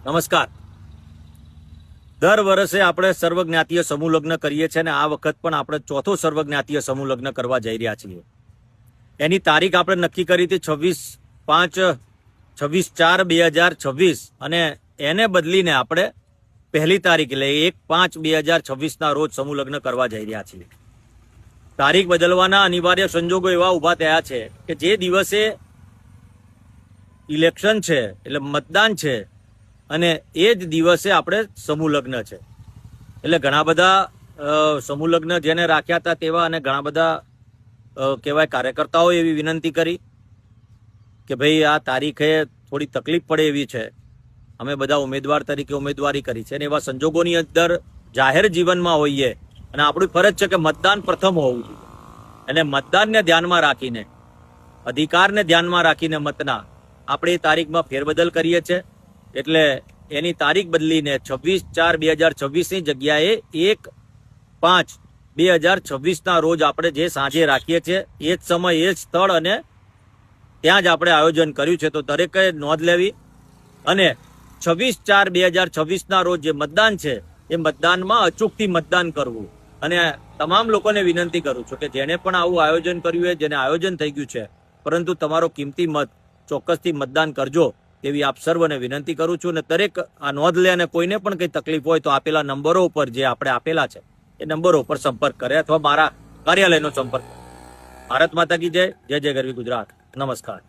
નમસ્કાર. દર વર્ષે આપણે સર્વજ્ઞાતીય સમૂહ લગ્ન કરીએ છીએ અને આ વખત પણ આપણે ચોથો સર્વજ્ઞાતીય સમૂહ લગ્ન કરવા જઈ રહ્યા છીએ. એની તારીખ આપણે નક્કી કરી હતી 26/4/2026 અને એને બદલીને આપણે પહેલી તારીખ એટલે 1/5/2026 રોજ સમૂહ લગ્ન કરવા જઈ રહ્યા છીએ. તારીખ બદલવાના અનિવાર્ય સંજોગો એવા ઊભા થયા છે કે જે દિવસે ઇલેક્શન છે એટલે મતદાન છે અને એ જ દિવસે આપણે સમૂહ લગ્ન છે. એટલે ઘણા બધા સમૂહ લગ્ન જેને રાખ્યા હતા તેવા અને ઘણા બધા કહેવાય કાર્યકર્તાઓ એવી વિનંતી કરી કે ભાઈ આ તારીખે થોડી તકલીફ પડે એવી છે, અમે બધા ઉમેદવાર તરીકે ઉમેદવારી કરી છે અને એવા સંજોગોની અંદર જાહેર જીવનમાં હોઈએ અને આપણી ફરજ છે કે મતદાન પ્રથમ હોવું જોઈએ અને મતદાનને ધ્યાનમાં રાખીને, અધિકારને ધ્યાનમાં રાખીને મતના આપણે એ તારીખમાં ફેરબદલ કરીએ છીએ. એટલે એની તારીખ બદલીને 26/4/2026 જગ્યાએ 1/5/2026 રોજ આપણે જે સાંજે રાખીએ છીએ એ જ સમય, એ જ સ્થળ અને ત્યાં જ આપણે આયોજન કર્યું છે. તો દરેકે નોંધ લેવી અને 26/4/2026 રોજ જે મતદાન છે એ મતદાનમાં અચૂકથી મતદાન કરવું. અને તમામ લોકોને વિનંતી કરું છું કે જેને પણ આવું આયોજન કર્યું હોય, જેને આયોજન થઈ ગયું છે પરંતુ તમારો કિંમતી મત ચોક્કસથી મતદાન કરજો તેવી આપ સર્વને વિનંતી કરું છું. અને દરેક આ નોંધ લે અને કોઈને પણ કંઈ તકલીફ હોય તો આપેલા નંબરો ઉપર જે આપણે આપેલા છે એ નંબરો ઉપર સંપર્ક કરે અથવા મારા કાર્યાલયનો સંપર્ક કરે. ભારત માતા કી જય. જય જય ગરવી ગુજરાત. નમસ્કાર.